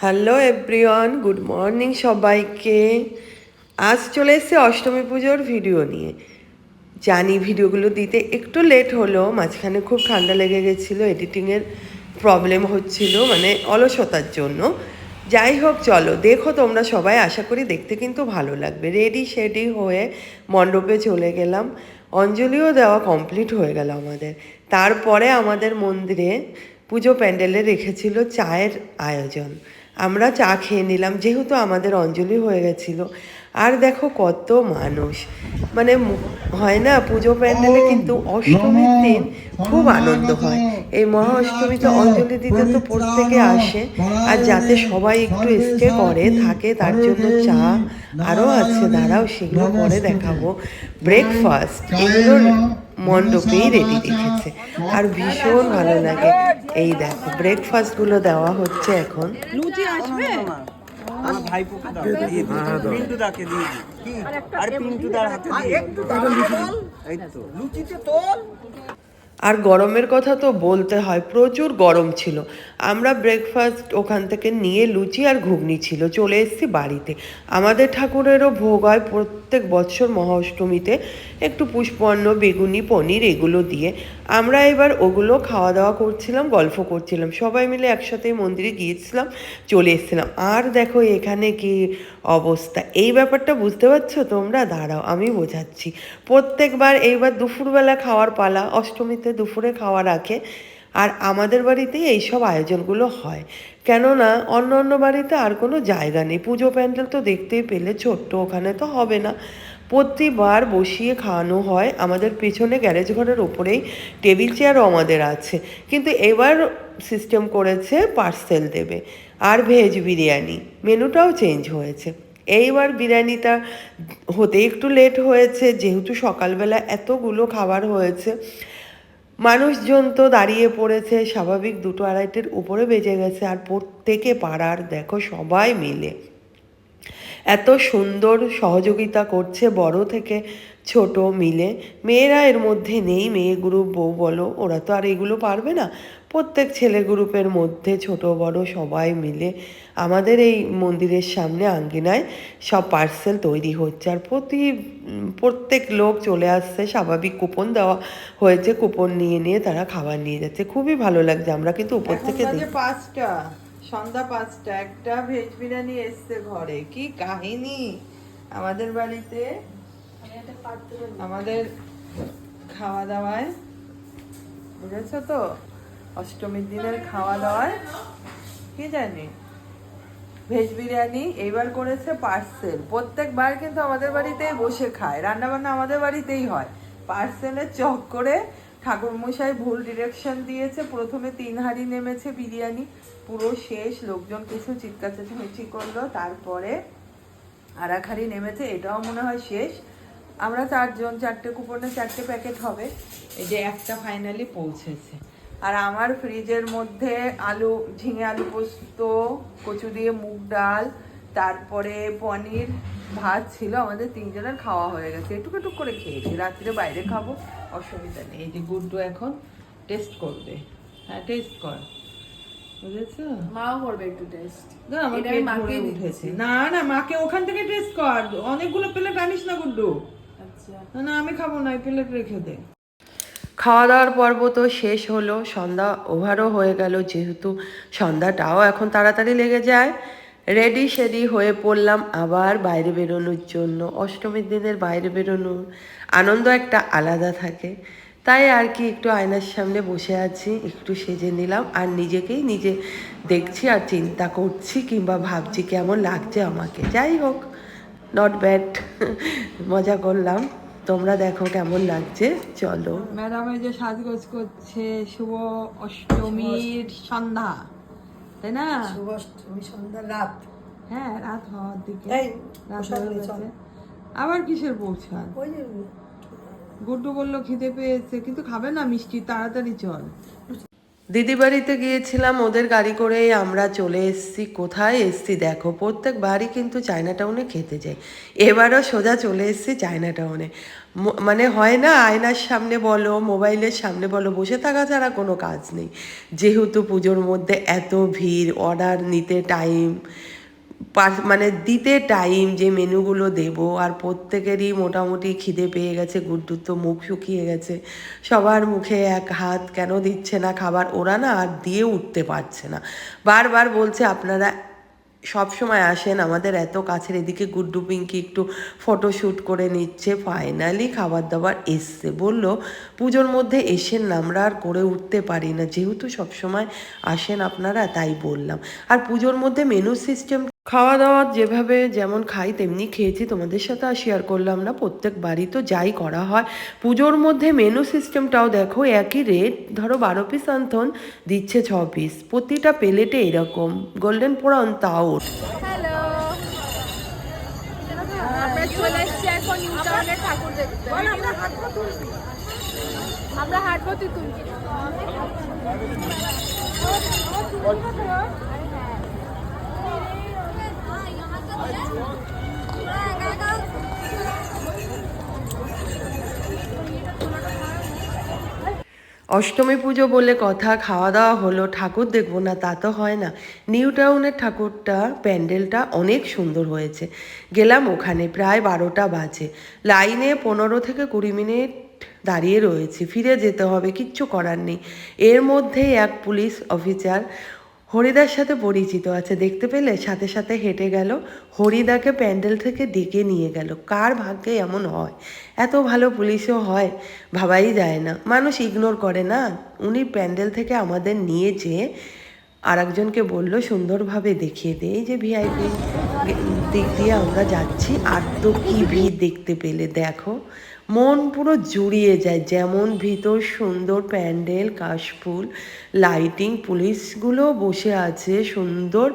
Hello everyone, good morning সবাইকে। আজ চলে এসেছে অষ্টমী পুজোর ভিডিও নিয়ে। জানি ভিডিওগুলো দিতে একটু লেট হলো, মাঝখানে খুব ঠান্ডা লেগে গেছিলো, এডিটিংয়ের প্রবলেম হচ্ছিল, মানে অলসতার জন্য। যাই হোক, চলো দেখো তোমরা সবাই, আশা করি দেখতে কিন্তু ভালো লাগবে। রেডি শেডি হয়ে মণ্ডপে চলে গেলাম, অঞ্জলিও দেওয়া কমপ্লিট হয়ে গেল আমাদের। তারপরে আমাদের মন্দিরে পুজো প্যান্ডেলে রেখেছিল চায়ের আয়োজন। আমরা চা খেয়ে নিলাম, যেহেতু আমাদের অঞ্জলি হয়ে গেছিলো। আর দেখো কত মানুষ, মানে হয় না পুজো প্যান্ডেলে কিন্তু অষ্টমীর দিন খুব আনন্দ হয়। এই মহা অষ্টমীতে অঞ্জলি দিতে তো প্রত্যেকে আসে, আর যাতে সবাই একটু স্টে করে থাকে তার জন্য চা আরও আছে, দাঁড়াও সেগুলো পরে দেখাবো। ব্রেকফাস্ট এগুলোর মণ্ডপেই রেডি রেখেছে, আর ভীষণ ভালো লাগে। এই দেখো ব্রেকফাস্টগুলো দেওয়া হচ্ছে এখন। লুচি আসবে? আমার ভাইপোকে দাও, দিয়ে দিই। পিন্টু দাকে দিয়ে দিই। আরে পিন্টু দার হাতে দিয়ে এই তো লুচিতে তোল। আর গরমের কথা তো বলতে হয়, প্রচুর গরম ছিল। আমরা ব্রেকফাস্ট ওখান থেকে নিয়ে লুচি আর ঘুগনি ছিল, চলে এসেছি বাড়িতে। আমাদের ঠাকুরেরও ভোগ হয় প্রত্যেক বছর মহা অষ্টমীতে, একটু পুষ্পান্ন, বেগুনি, পনির এগুলো দিয়ে। আমরা এবার ওগুলো খাওয়া দাওয়া করছিলাম, গল্প করছিলাম, সবাই মিলে একসাথে মন্দিরে গিয়েছিলাম, চলে এসেছিলাম। আর দেখো এখানে কি অবস্থা, এই ব্যাপারটা বুঝতে পারছো তোমরা? দাঁড়াও আমি বোঝাচ্ছি। প্রত্যেকবার এইবার দুপুরবেলা খাওয়ার পালা, অষ্টমীতে দুপুরে খাওয়া রাখে, আর আমাদের বাড়িতেই এইসব আয়োজনগুলো হয়। কেননা অন্য অন্য বাড়িতে আর কোনো জায়গা নেই, পুজো প্যান্ডেল তো দেখতেই পেলে ছোট্ট, ওখানে তো হবে না। প্রতিবার বসিয়ে খাওয়ানো হয়। আমাদের পেছনে গ্যারেজ ঘরের ওপরেই টেবিল চেয়ারও আমাদের আছে, কিন্তু এবার সিস্টেম করেছে পার্সেল দেবে, আর ভেজ বিরিয়ানি, মেনুটাও চেঞ্জ হয়েছে। এইবার বিরিয়ানিটা হতে একটু লেট হয়েছে, যেহেতু সকালবেলা এতগুলো খাবার হয়েছে। মানুষজন তো দাঁড়িয়ে পড়েছে, স্বাভাবিক 2-2:30 উপরে বেজে গেছে। আর প্রত্যেকে পাড়ার দেখো সবাই মিলে এত সুন্দর সহযোগিতা করছে, বড় থেকে ছোট মিলে। মেয়েরা এর মধ্যে নেই, মেয়ে গ্রুপ বউ বলো, ওরা তো আর এগুলো পারবে না। প্রত্যেক ছেলে গ্রুপের মধ্যে ছোট বড় সবাই মিলে আমাদের এই মন্দিরের সামনে আঙ্গিনায় সব পার্সেল তৈরি হচ্ছে, আর প্রত্যেক লোক চলে আসছে। স্বাভাবিক কুপন দেওয়া হয়েছে, কুপন নিয়ে নিয়ে তারা খাবার নিয়ে যাচ্ছে। খুবই ভালো লাগছে। আমরা কিন্তু উপর থেকে দেখি। 5টা, সন্ধ্যা 5টা, একটা ভেজ বিরিয়ানি এসছে ঘরে। কি কাহিনী আমাদের বাড়িতে, আমাদের খাওয়া দাওয়ায়, বুঝেছো তো, অষ্টমীর দিনের খাওয়া দাওয়ায় কি জানি ভেজ বিরিয়ানি এইবার করেছে পার্সেল। প্রত্যেকবার কিন্তু আমাদের বাড়িতেই বসে খায়, রান্না বান্না আমাদের বাড়িতেই হয়। পার্সেলে চক করে ঠাকুরমশাই ভুল ডিরেকশন দিয়েছে, প্রথমে 3 হাঁড়ি নেমেছে বিরিয়ানি, পুরো শেষ, লোকজন কিছু চিৎকার চেঁচামেচি করলো, তারপরে আর 1 হাঁড়ি নেমেছে, এটাও মনে হয় শেষ। আমরা 4 জন, 4টে কুপনে 4টে প্যাকেট হবে, এই যে একটা ফাইনালি পৌঁছেছে। আর আমার ফ্রিজের মধ্যে আলু, ঝিঙে আলু পোস্ত, কচু দিয়ে মুগ ডাল, তারপরে পনির, ভাত ছিল। আমাদের 3 জনের খাওয়া হয়ে গেছে, একটু একটু করে খেয়েছি, রাত্রে বাইরে খাবো, অসুবিধা নেই। এই যে গুড্ডু এখন টেস্ট করবে। হ্যাঁ টেস্ট কর, বুঝেছো? মাও করবে একটু টেস্ট। না আমার পেট ভরে উঠেছে। না না, মাকে ওখান থেকে টেস্ট কর, অনেকগুলো প্লেট আনিস না গুড্ডু। আচ্ছা না না আমি খাবো না, এই প্লেট রেখে দে। খাওয়া দাওয়ার পর্ব তো শেষ হলো, সন্ধ্যা ওভারও হয়ে গেল, যেহেতু সন্ধ্যাটাও এখন তাড়াতাড়ি লেগে যায়। রেডি শেডি হয়ে পড়লাম আবার বাইরে বেরোনোর জন্য। অষ্টমীর দিনের বাইরে বেরোনোর আনন্দ একটা আলাদা থাকে, তাই আর কি একটু আয়নার সামনে বসে আছি, একটু সেজে নিলাম, আর নিজেকেই নিজে দেখছি আর চিন্তা করছি, কিংবা ভাবছি কেমন লাগছে আমাকে। যাই হোক, নট ব্যাড, মজা করলাম। তোমরা দেখো কেমন লাগছে, চলো। ম্যাডাম এই যে সাজগোজ করছে, শুভ অষ্টমীর সন্ধ্যা, তাই না? শুভ অষ্টমী সন্ধ্যা রাত। হ্যাঁ রাত হওয়ার দিকে, এই, রাত পোশাক হয়ে নিয়ে গেছে। চল। আবার কিসের পৌঁছান? ওই যে গুড্ডু বললো খিদে পেয়েছে, কিন্তু খাবে না মিষ্টি, তাড়াতাড়ি চল। দিদি বাড়িতে গিয়েছিলাম ওদের গাড়ি করেই আমরা চলে এসেছি। কোথায় এসেছি দেখো, প্রত্যেকবারই কিন্তু চায়না টাউনে খেতে যাই, এবারও সোজা চলে এসেছি চায়না টাউনে। মানে হয় না, আয়নার সামনে বলো মোবাইলের সামনে বলো বসে থাকা ছাড়া কোনো কাজ নেই। যেহেতু পুজোর মধ্যে এত ভিড়, অর্ডার নিতে টাইম, মানে দিতে টাইম, যে মেনুগুলো দেব, আর প্রত্যেকেরই মোটামুটি খিদে পেয়ে গেছে, গুড্ডুর তো মুখ শুকিয়ে গেছে, সবার মুখে এক হাত কেন দিচ্ছে না খাবার, ওরা না আর দিয়ে উঠতে পারছে না, বারবার বলছে আপনারা সব সময় আসেন আমাদের এত কাছের, এদিকে গুড্ডু পিঙ্কি একটু ফটোশ্যুট করে নিচ্ছে। ফাইনালি খাবার দাবার এসছে, বললো পুজোর মধ্যে এসেন না, আমরা আর করে উঠতে পারি না, যেহেতু সবসময় আসেন আপনারা তাই বললাম। আর পুজোর মধ্যে মেনু সিস্টেম, খাওয়া দাওয়া যেভাবে যেমন খাই তেমনি খেয়েছি, তোমাদের সাথে আর শেয়ার করলাম না, প্রত্যেক বাড়ি তো যাই করা হয়। পুজোর মধ্যে মেনু সিস্টেমটাও দেখো একই রেট, ধরো 12 পিস আনতন দিচ্ছে 6 পিস, প্রতিটা প্লেটে এরকম গোল্ডেন পোড়ান তাও। হ্যালো, আমরা চলে এসেছি এখন নিউ টাউনের ঠাকুর দেখতে। আমরা হাটপতি তুলছি। অষ্টমী পুজো বলে কথা, খাওয়া দাওয়া হলো, ঠাকুর দেখবো না তা তো হয় না। নিউ টাউনের ঠাকুরটা, প্যান্ডেলটা অনেক সুন্দর হয়েছে। গেলাম ওখানে, প্রায় 12টা বাজে, লাইনে 15 থেকে 20 মিনিট দাঁড়িয়ে রয়েছি, ফিরে যেতে হবে, কিচ্ছু করার নেই। এর মধ্যে এক পুলিশ অফিসার হরিদার সাথে পরিচিত আছে, দেখতে পেলে সাথে সাথে হেঁটে গেল, হরিদাকে প্যান্ডেল থেকে ডেকে নিয়ে গেল। কার ভাগ্যে এমন হয়, এত ভালো পুলিশও হয়, ভাবাই যায় না। মানুষ ইগনোর করে না, উনি প্যান্ডেল থেকে আমাদের নিয়ে যেয়ে আর একজনকে বললো সুন্দরভাবে দেখিয়ে দে, এই যে ভিআইপি দিক দিয়ে আমরা যাচ্ছি। আর তো কি ভিড় দেখতে পেলে দেখো, মন পুরো জুড়িয়ে যায়, যেমন ভিতর সুন্দর প্যান্ডেল, কাশফুল, লাইটিং, পুলিশগুলো বসে আছে সুন্দর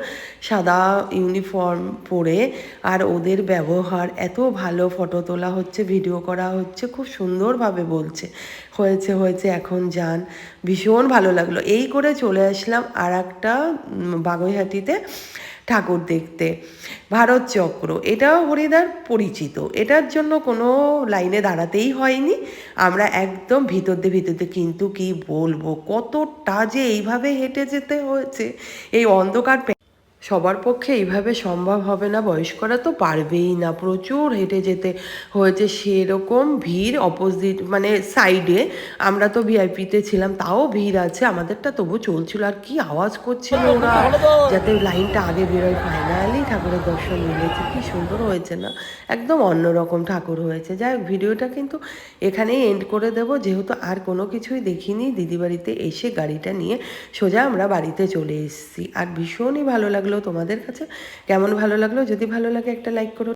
সাদা ইউনিফর্ম পরে, আর ওদের ব্যবহার এত ভালো, ফটো তোলা হচ্ছে, ভিডিও করা হচ্ছে, খুব সুন্দরভাবে বলছে হয়েছে হয়েছে এখন যান। ভীষণ ভালো লাগলো। এই করে চলে আসলাম আর একটা বাগুইহাটিতে ঠাকুর দেখতে, ভারত চক্র, এটাও হরিদার পরিচিত, এটার জন্য কোনো লাইনে দাঁড়াতেই হয়নি, আমরা একদম ভিতর দিয়ে, কিন্তু কি বলবো কতটা যে এইভাবে হেঁটে যেতে হয়েছে, এই অন্ধকার, সবার পক্ষে এইভাবে সম্ভব হবে না, বয়স্করা তো পারবেই না, প্রচুর হেঁটে যেতে হয়েছে, সেরকম ভিড়। অপোজিট মানে সাইডে, আমরা তো ভিআইপিতে ছিলাম, তাও ভিড় আছে, আমাদেরটা তবু চলছিল। আর কি আওয়াজ করছিল ওরা, যাতে লাইনটা আগে বেরোয়। ফাইনালি ঠাকুরের দর্শন মিলেছে, কি সুন্দর হয়েছে না, একদম অন্যরকম ঠাকুর হয়েছে। যাই হোক, ভিডিওটা কিন্তু এখানেই এন্ড করে দেব, যেহেতু আর কোনো কিছুই দেখিনি। দিদি বাড়িতে এসে গাড়িটা নিয়ে সোজা আমরা বাড়িতে চলে এসেছি, আর ভীষণই ভালো লাগলো। তোমাদের কাছে কেমন ভালো লাগলো? যদি ভালো লাগে একটা লাইক করো।